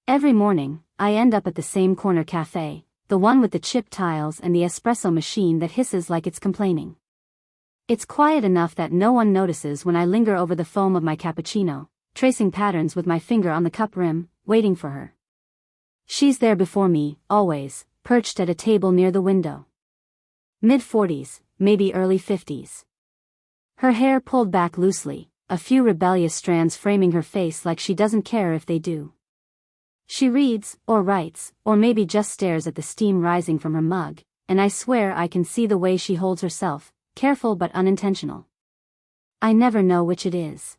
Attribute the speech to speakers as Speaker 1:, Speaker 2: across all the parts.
Speaker 1: Every morning, I end up at the same corner cafe, the one with the chipped tiles and the espresso machine that hisses like it's complaining. It's quiet enough that no one notices when I linger over the foam of my cappuccino, tracing patterns with my finger on the cup rim, waiting for her. She's there before me, always, perched at a table near the window. Mid-40s, maybe early 50s. Her hair pulled back loosely, a few rebellious strands framing her face like she doesn't care if they do. She reads, or writes, or maybe just stares at the steam rising from her mug, and I swear I can see the way she holds herself, careful but unintentional. I never know which it is.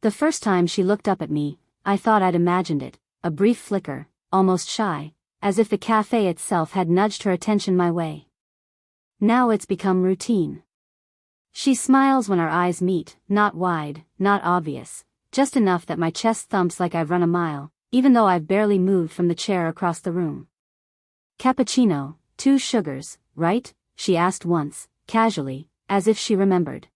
Speaker 1: The first time she looked up at me, I thought I'd imagined it, a brief flicker, almost shy, as if the cafe itself had nudged her attention my way. Now it's become routine. She smiles when our eyes meet, not wide, not obvious, just enough that my chest thumps like I've run a mile, even though I've barely moved from the chair across the room. "Cappuccino, 2 sugars, right?" she asked once, casually, as if she remembered.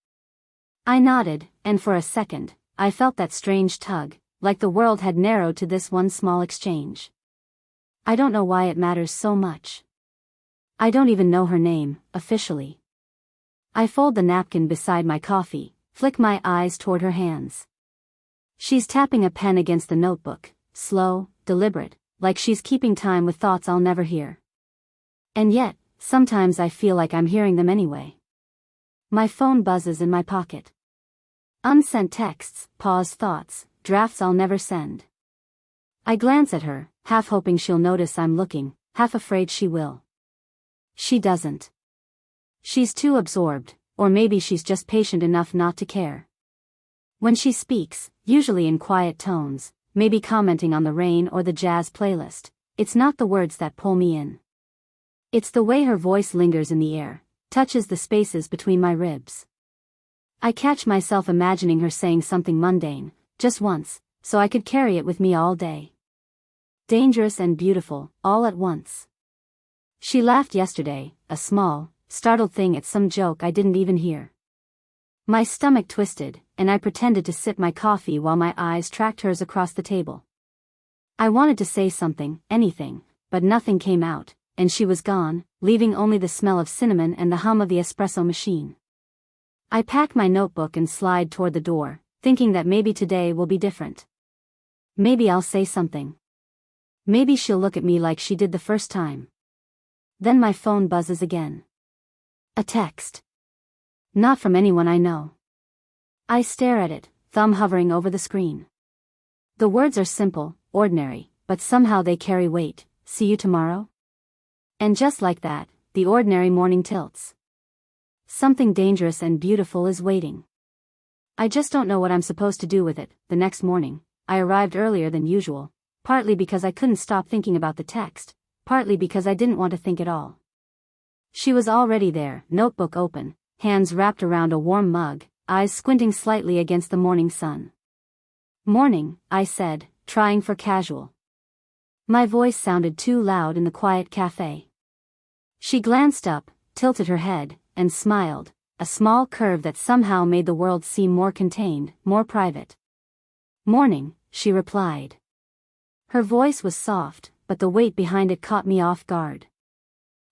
Speaker 1: I nodded, and for a second, I felt that strange tug, like the world had narrowed to this one small exchange. I don't know why it matters so much. I don't even know her name, officially. I fold the napkin beside my coffee, flick my eyes toward her hands. She's tapping a pen against the notebook, slow, deliberate, like she's keeping time with thoughts I'll never hear. And yet, sometimes I feel like I'm hearing them anyway. My phone buzzes in my pocket. Unsent texts, paused thoughts, drafts I'll never send. I glance at her, half hoping she'll notice I'm looking, half afraid she will. She doesn't. She's too absorbed, or maybe she's just patient enough not to care. When she speaks, usually in quiet tones, maybe commenting on the rain or the jazz playlist, it's not the words that pull me in. It's the way her voice lingers in the air, touches the spaces between my ribs. I catch myself imagining her saying something mundane, just once, so I could carry it with me all day. Dangerous and beautiful, all at once. She laughed yesterday, a small, startled thing at some joke I didn't even hear. My stomach twisted, and I pretended to sip my coffee while my eyes tracked hers across the table. I wanted to say something, anything, but nothing came out, and she was gone, leaving only the smell of cinnamon and the hum of the espresso machine. I pack my notebook and slide toward the door, thinking that maybe today will be different. Maybe I'll say something. Maybe she'll look at me like she did the first time. Then my phone buzzes again. A text. Not from anyone I know. I stare at it, thumb hovering over the screen. The words are simple, ordinary, but somehow they carry weight. "See you tomorrow?" And just like that, the ordinary morning tilts. Something dangerous and beautiful is waiting. I just don't know what I'm supposed to do with it. The next morning, I arrived earlier than usual, partly because I couldn't stop thinking about the text, partly because I didn't want to think at all. She was already there, notebook open, hands wrapped around a warm mug, eyes squinting slightly against the morning sun. "Morning," I said, trying for casual. My voice sounded too loud in the quiet cafe. She glanced up, tilted her head, and smiled, a small curve that somehow made the world seem more contained, more private. "Morning," she replied. Her voice was soft, but the weight behind it caught me off guard.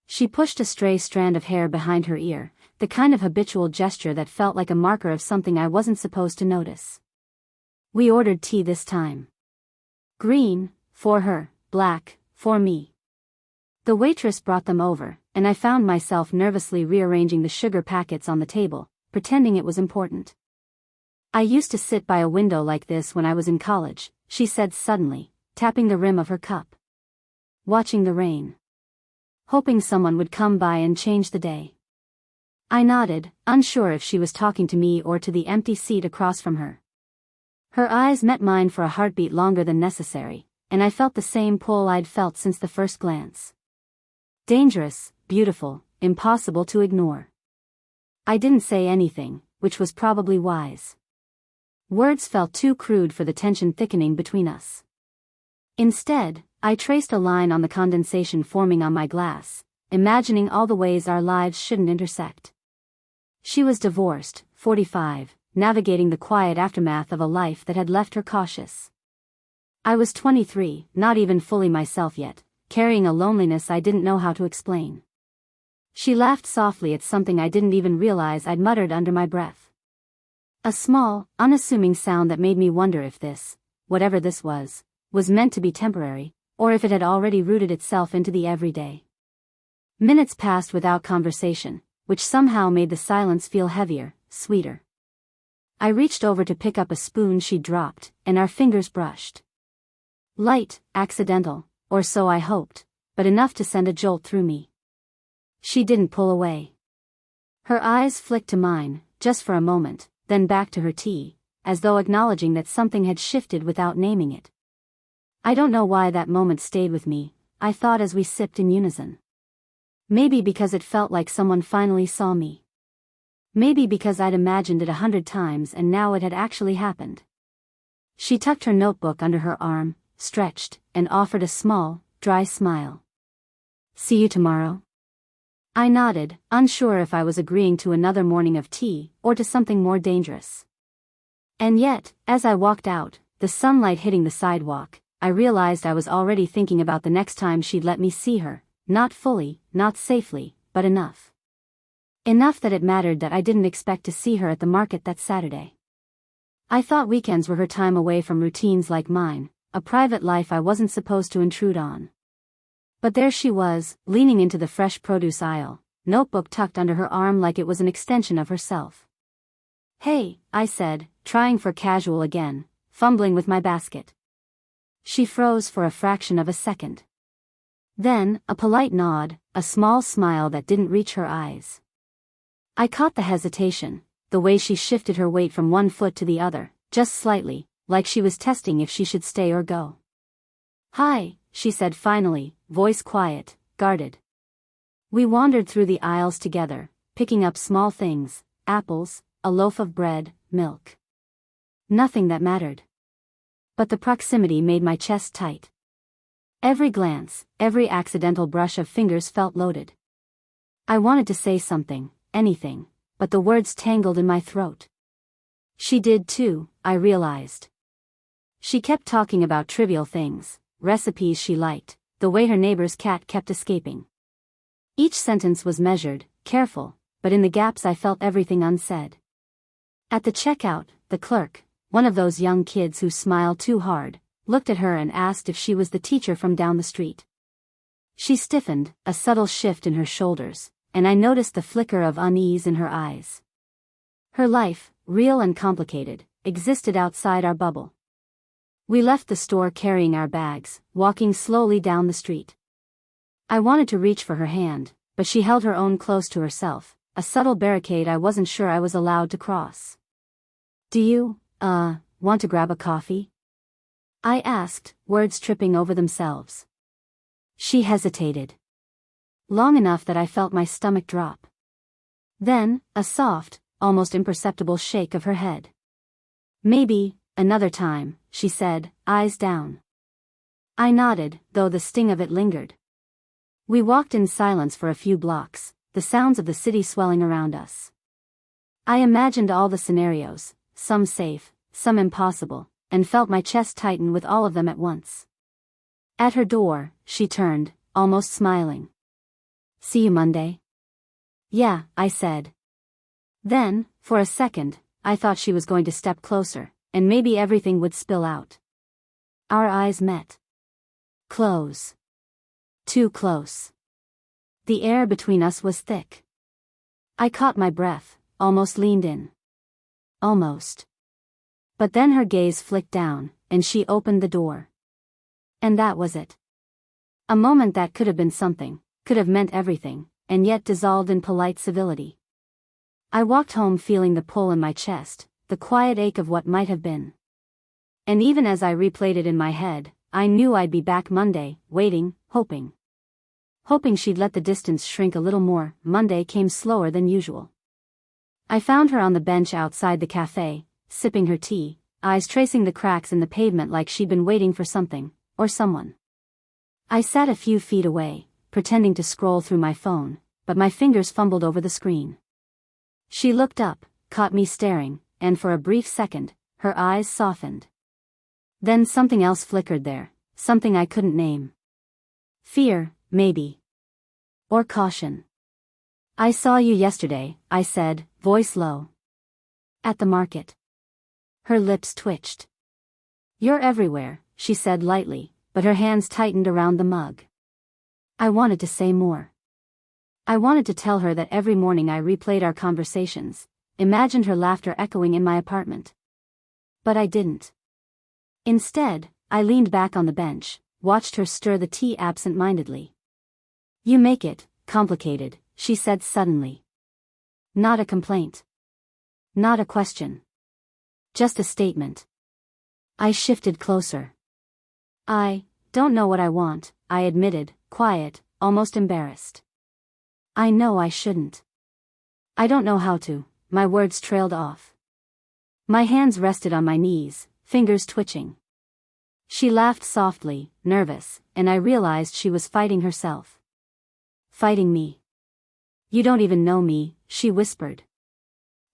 Speaker 1: She pushed a stray strand of hair behind her ear, the kind of habitual gesture that felt like a marker of something I wasn't supposed to notice. We ordered tea this time. Green, for her, black, for me. The waitress brought them over, and I found myself nervously rearranging the sugar packets on the table, pretending it was important. "I used to sit by a window like this when I was in college," she said suddenly, tapping the rim of her cup. "Watching the rain. Hoping someone would come by and change the day." I nodded, unsure if she was talking to me or to the empty seat across from her. Her eyes met mine for a heartbeat longer than necessary, and I felt the same pull I'd felt since the first glance. Dangerous, beautiful, impossible to ignore. I didn't say anything, which was probably wise. Words felt too crude for the tension thickening between us. Instead, I traced a line on the condensation forming on my glass, imagining all the ways our lives shouldn't intersect. She was divorced, 45, navigating the quiet aftermath of a life that had left her cautious. I was 23, not even fully myself yet, carrying a loneliness I didn't know how to explain. She laughed softly at something I didn't even realize I'd muttered under my breath. A small, unassuming sound that made me wonder if this, whatever this was meant to be temporary, or if it had already rooted itself into the everyday. Minutes passed without conversation, which somehow made the silence feel heavier, sweeter. I reached over to pick up a spoon she'd dropped, and our fingers brushed. Light, accidental, or so I hoped, but enough to send a jolt through me. She didn't pull away. Her eyes flicked to mine, just for a moment, then back to her tea, as though acknowledging that something had shifted without naming it. I don't know why that moment stayed with me, I thought as we sipped in unison. Maybe because it felt like someone finally saw me. Maybe because I'd imagined it 100 times and now it had actually happened. She tucked her notebook under her arm, stretched, and offered a small, dry smile. See you tomorrow? I nodded, unsure if I was agreeing to another morning of tea, or to something more dangerous. And yet, as I walked out, the sunlight hitting the sidewalk, I realized I was already thinking about the next time she'd let me see her, not fully, not safely, but enough. Enough that it mattered that I didn't expect to see her at the market that Saturday. I thought weekends were her time away from routines like mine, a private life I wasn't supposed to intrude on. But there she was, leaning into the fresh produce aisle, notebook tucked under her arm like it was an extension of herself. Hey, I said, trying for casual again, fumbling with my basket. She froze for a fraction of a second. Then, a polite nod, a small smile that didn't reach her eyes. I caught the hesitation, the way she shifted her weight from one foot to the other, just slightly, like she was testing if she should stay or go. Hi, she said finally, voice quiet, guarded. We wandered through the aisles together, picking up small things, apples, a loaf of bread, milk. Nothing that mattered. But the proximity made my chest tight. Every glance, every accidental brush of fingers felt loaded. I wanted to say something, anything, but the words tangled in my throat. She did too, I realized. She kept talking about trivial things, recipes she liked, the way her neighbor's cat kept escaping. Each sentence was measured, careful, but in the gaps I felt everything unsaid. At the checkout, the clerk, one of those young kids who smile too hard, looked at her and asked if she was the teacher from down the street. She stiffened, a subtle shift in her shoulders, and I noticed the flicker of unease in her eyes. Her life, real and complicated, existed outside our bubble. We left the store carrying our bags, walking slowly down the street. I wanted to reach for her hand, but she held her own close to herself, a subtle barricade I wasn't sure I was allowed to cross. Do you, want to grab a coffee? I asked, words tripping over themselves. She hesitated. Long enough that I felt my stomach drop. Then, a soft, almost imperceptible shake of her head. Maybe, another time, she said, eyes down. I nodded, though the sting of it lingered. We walked in silence for a few blocks, the sounds of the city swelling around us. I imagined all the scenarios, some safe, some impossible, and felt my chest tighten with all of them at once. At her door, she turned, almost smiling. See you Monday? Yeah, I said. Then, for a second, I thought she was going to step closer, and maybe everything would spill out. Our eyes met. Close. Too close. The air between us was thick. I caught my breath, almost leaned in. Almost. But then her gaze flicked down, and she opened the door. And that was it. A moment that could have been something, could have meant everything, and yet dissolved in polite civility. I walked home feeling the pull in my chest, the quiet ache of what might have been. And even as I replayed it in my head, I knew I'd be back Monday, waiting, hoping. Hoping she'd let the distance shrink a little more. Monday came slower than usual. I found her on the bench outside the cafe, sipping her tea, eyes tracing the cracks in the pavement like she'd been waiting for something, or someone. I sat a few feet away, pretending to scroll through my phone, but my fingers fumbled over the screen. She looked up, caught me staring, and for a brief second, her eyes softened. Then something else flickered there, something I couldn't name. Fear, maybe. Or caution. I saw you yesterday, I said, voice low. At the market. Her lips twitched. You're everywhere, she said lightly, but her hands tightened around the mug. I wanted to say more. I wanted to tell her that every morning I replayed our conversations, imagined her laughter echoing in my apartment. But I didn't. Instead, I leaned back on the bench, watched her stir the tea absent-mindedly. You make it complicated, she said suddenly. Not a complaint. Not a question. Just a statement. I shifted closer. I don't know what I want, I admitted, quiet, almost embarrassed. I know I shouldn't. I don't know how to, my words trailed off. My hands rested on my knees, fingers twitching. She laughed softly, nervous, and I realized she was fighting herself. Fighting me. You don't even know me, she whispered.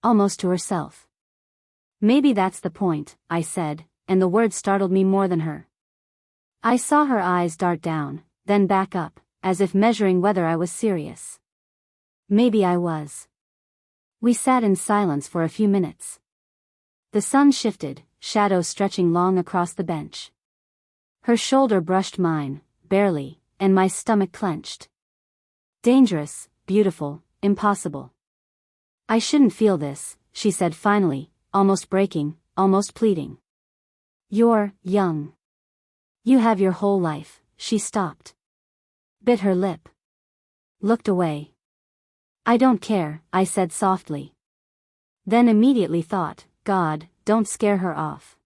Speaker 1: Almost to herself. Maybe that's the point, I said, and the words startled me more than her. I saw her eyes dart down, then back up, as if measuring whether I was serious. Maybe I was. We sat in silence for a few minutes. The sun shifted, shadows stretching long across the bench. Her shoulder brushed mine, barely, and my stomach clenched. Dangerous, beautiful, impossible. I shouldn't feel this, she said finally, almost breaking, almost pleading. You're young. You have your whole life. She stopped. Bit her lip. Looked away. I don't care, I said softly. Then immediately thought, God, don't scare her off.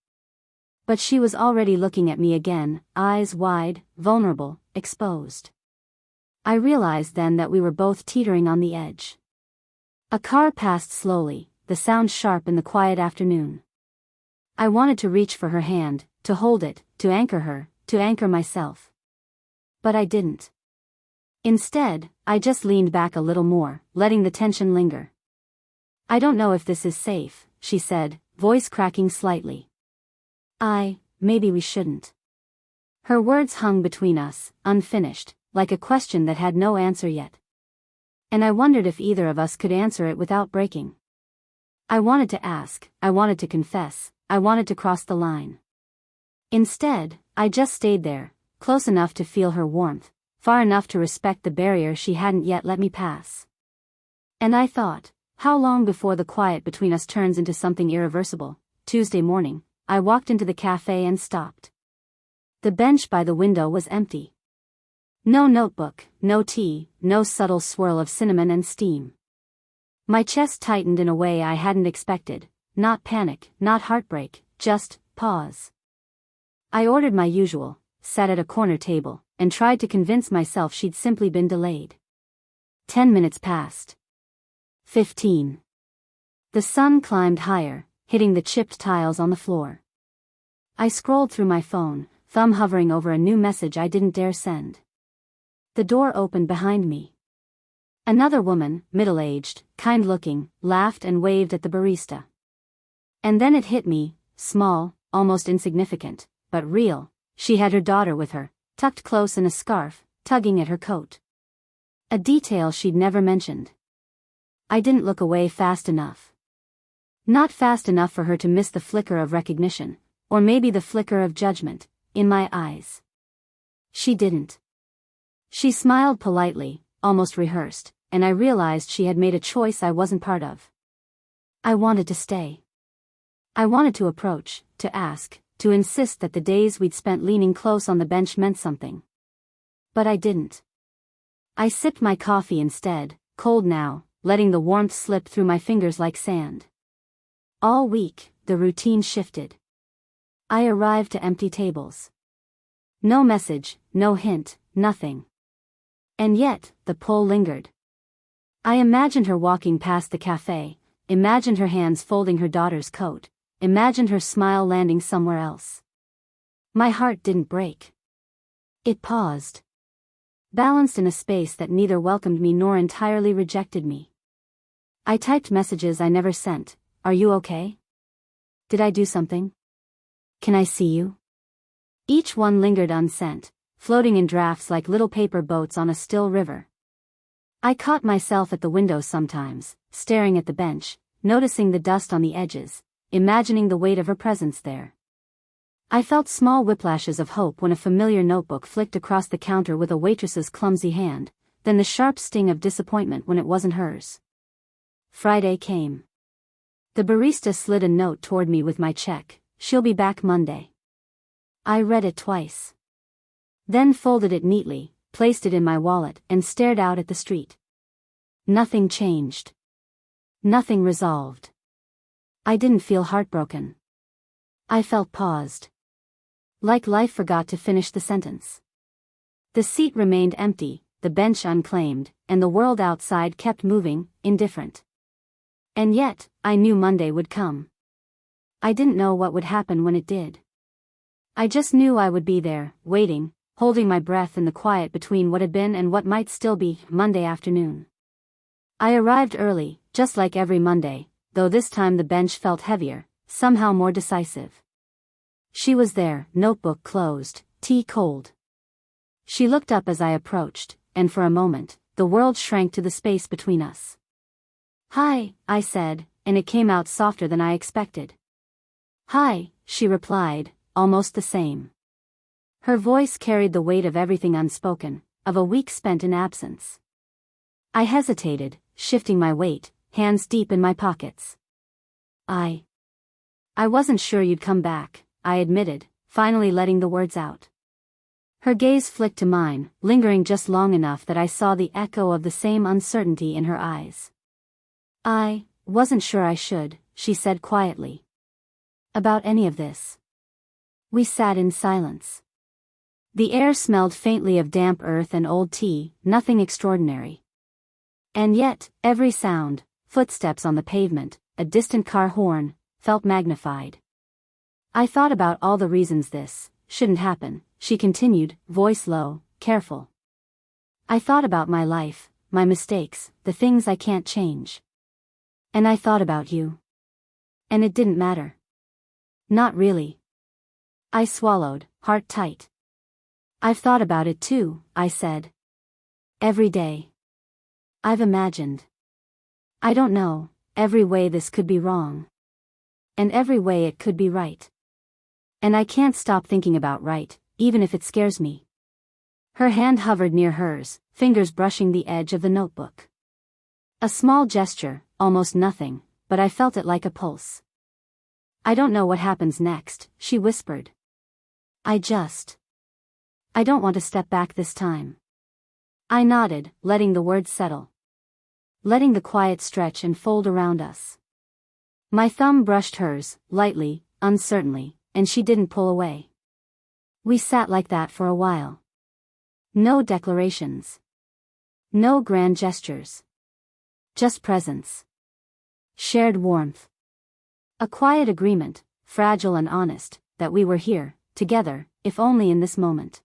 Speaker 1: But she was already looking at me again, eyes wide, vulnerable, exposed. I realized then that we were both teetering on the edge. A car passed slowly, the sound sharp in the quiet afternoon. I wanted to reach for her hand, to hold it, to anchor her, to anchor myself. But I didn't. Instead, I just leaned back a little more, letting the tension linger. I don't know if this is safe, she said, voice cracking slightly. Maybe we shouldn't. Her words hung between us, unfinished, like a question that had no answer yet. And I wondered if either of us could answer it without breaking. I wanted to ask, I wanted to confess, I wanted to cross the line. Instead, I just stayed there, close enough to feel her warmth, far enough to respect the barrier she hadn't yet let me pass. And I thought, how long before the quiet between us turns into something irreversible? Tuesday morning, I walked into the cafe and stopped. The bench by the window was empty. No notebook, no tea, no subtle swirl of cinnamon and steam. My chest tightened in a way I hadn't expected, not panic, not heartbreak, just pause. I ordered my usual, sat at a corner table, and tried to convince myself she'd simply been delayed. 10 minutes passed. 15. The sun climbed higher, hitting the chipped tiles on the floor. I scrolled through my phone, thumb hovering over a new message I didn't dare send. The door opened behind me. Another woman, middle-aged, kind-looking, laughed and waved at the barista. And then it hit me, small, almost insignificant, but real. She had her daughter with her, tucked close in a scarf, tugging at her coat. A detail she'd never mentioned. I didn't look away fast enough. Not fast enough for her to miss the flicker of recognition, or maybe the flicker of judgment, in my eyes. She didn't. She smiled politely, almost rehearsed, and I realized she had made a choice I wasn't part of. I wanted to stay. I wanted to approach, to ask, to insist that the days we'd spent leaning close on the bench meant something. But I didn't. I sipped my coffee instead, cold now, letting the warmth slip through my fingers like sand. All week, the routine shifted. I arrived to empty tables. No message, no hint, nothing. And yet, the pull lingered. I imagined her walking past the cafe, imagined her hands folding her daughter's coat, imagined her smile landing somewhere else. My heart didn't break. It paused. Balanced in a space that neither welcomed me nor entirely rejected me. I typed messages I never sent. Are you okay? Did I do something? Can I see you? Each one lingered unsent, floating in drafts like little paper boats on a still river. I caught myself at the window sometimes, staring at the bench, noticing the dust on the edges, imagining the weight of her presence there. I felt small whiplashes of hope when a familiar notebook flicked across the counter with a waitress's clumsy hand, then the sharp sting of disappointment when it wasn't hers. Friday came. The barista slid a note toward me with my check. "She'll be back Monday." I read it twice. Then folded it neatly, placed it in my wallet, and stared out at the street. Nothing changed. Nothing resolved. I didn't feel heartbroken. I felt paused. Like life forgot to finish the sentence. The seat remained empty, the bench unclaimed, and the world outside kept moving, indifferent. And yet, I knew Monday would come. I didn't know what would happen when it did. I just knew I would be there, waiting, holding my breath in the quiet between what had been and what might still be, Monday afternoon. I arrived early, just like every Monday, though this time the bench felt heavier, somehow more decisive. She was there, notebook closed, tea cold. She looked up as I approached, and for a moment, the world shrank to the space between us. "Hi," I said, and it came out softer than I expected. "Hi," she replied, almost the same. Her voice carried the weight of everything unspoken, of a week spent in absence. I hesitated, shifting my weight, hands deep in my pockets. I wasn't sure you'd come back," I admitted, finally letting the words out. Her gaze flicked to mine, lingering just long enough that I saw the echo of the same uncertainty in her eyes. "I wasn't sure I should," she said quietly. "About any of this." We sat in silence. The air smelled faintly of damp earth and old tea, nothing extraordinary. And yet, every sound, footsteps on the pavement, a distant car horn, felt magnified. "I thought about all the reasons this shouldn't happen," she continued, voice low, careful. "I thought about my life, my mistakes, the things I can't change. And I thought about you. And it didn't matter. Not really." I swallowed, heart tight. "I've thought about it too," I said. "Every day. I've imagined. I don't know, every way this could be wrong. And every way it could be right. And I can't stop thinking about right, even if it scares me." Her hand hovered near hers, fingers brushing the edge of the notebook. A small gesture, almost nothing, but I felt it like a pulse. "I don't know what happens next," she whispered. I don't want to step back this time." I nodded, letting the words settle. Letting the quiet stretch and fold around us. My thumb brushed hers, lightly, uncertainly, and she didn't pull away. We sat like that for a while. No declarations. No grand gestures. Just presence. Shared warmth. A quiet agreement, fragile and honest, that we were here, together, if only in this moment.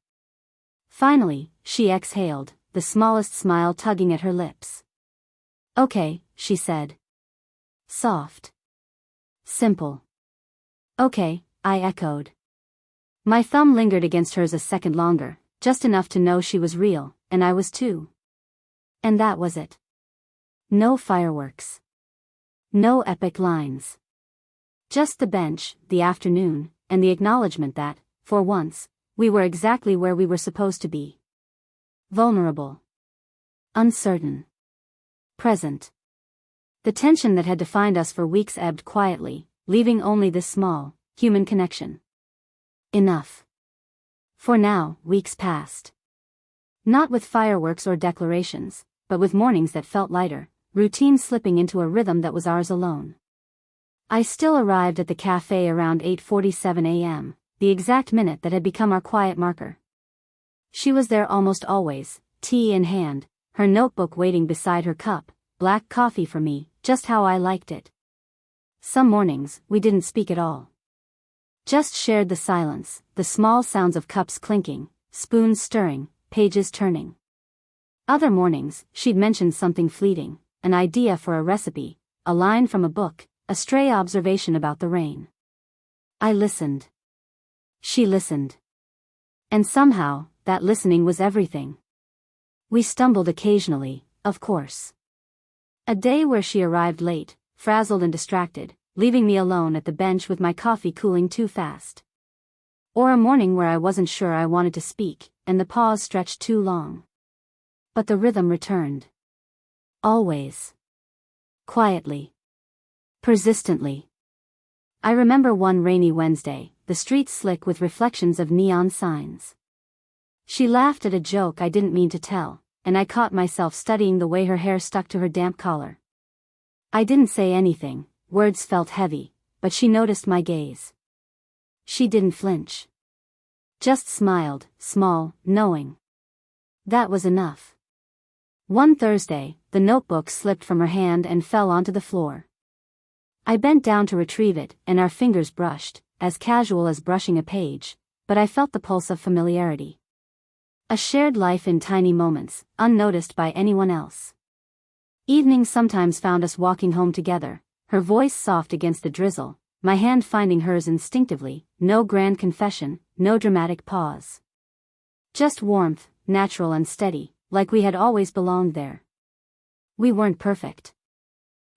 Speaker 1: Finally, she exhaled, the smallest smile tugging at her lips. "Okay," she said. Soft. Simple. "Okay," I echoed. My thumb lingered against hers a second longer, just enough to know she was real, and I was too. And that was it. No fireworks. No epic lines. Just the bench, the afternoon, and the acknowledgement that, for once, we were exactly where we were supposed to be. Vulnerable. Uncertain. Present. The tension that had defined us for weeks ebbed quietly, leaving only this small, human connection. Enough. For now, weeks passed. Not with fireworks or declarations, but with mornings that felt lighter, routine slipping into a rhythm that was ours alone. I still arrived at the cafe around 8:47 a.m., the exact minute that had become our quiet marker. She was there almost always, tea in hand, her notebook waiting beside her cup, black coffee for me, just how I liked it. Some mornings, we didn't speak at all. Just shared the silence, the small sounds of cups clinking, spoons stirring, pages turning. Other mornings, she'd mention something fleeting, an idea for a recipe, a line from a book, a stray observation about the rain. I listened. She listened. And somehow, that listening was everything. We stumbled occasionally, of course. A day where she arrived late, frazzled and distracted, leaving me alone at the bench with my coffee cooling too fast. Or a morning where I wasn't sure I wanted to speak, and the pause stretched too long. But the rhythm returned. Always. Quietly. Persistently. I remember one rainy Wednesday, the streets slick with reflections of neon signs. She laughed at a joke I didn't mean to tell, and I caught myself studying the way her hair stuck to her damp collar. I didn't say anything, words felt heavy, but she noticed my gaze. She didn't flinch. Just smiled, small, knowing. That was enough. One Thursday, the notebook slipped from her hand and fell onto the floor. I bent down to retrieve it, and our fingers brushed, as casual as brushing a page, but I felt the pulse of familiarity. A shared life in tiny moments, unnoticed by anyone else. Evenings sometimes found us walking home together, her voice soft against the drizzle, my hand finding hers instinctively, no grand confession, no dramatic pause. Just warmth, natural and steady, like we had always belonged there. We weren't perfect.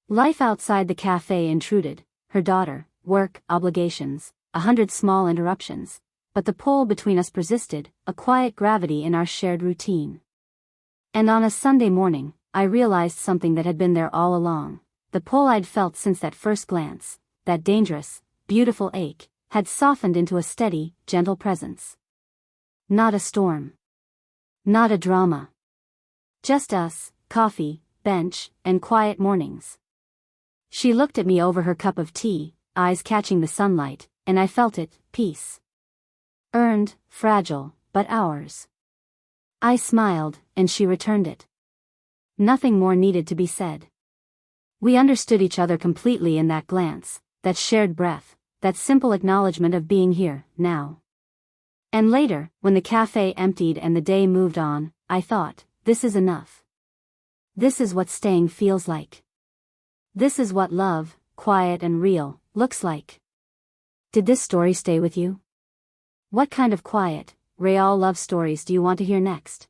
Speaker 1: Life outside the cafe intruded, her daughter, work, obligations, 100 small interruptions, but the pull between us persisted, a quiet gravity in our shared routine. And on a Sunday morning, I realized something that had been there all along. The pull I'd felt since that first glance, that dangerous, beautiful ache, had softened into a steady, gentle presence. Not a storm. Not a drama. Just us, coffee, bench, and quiet mornings. She looked at me over her cup of tea, eyes catching the sunlight, and I felt it, peace. Earned, fragile, but ours. I smiled, and she returned it. Nothing more needed to be said. We understood each other completely in that glance, that shared breath, that simple acknowledgement of being here, now. And later, when the cafe emptied and the day moved on, I thought, this is enough. This is what staying feels like. This is what love, quiet and real, looks like. Did this story stay with you? What kind of quiet, real love stories do you want to hear next?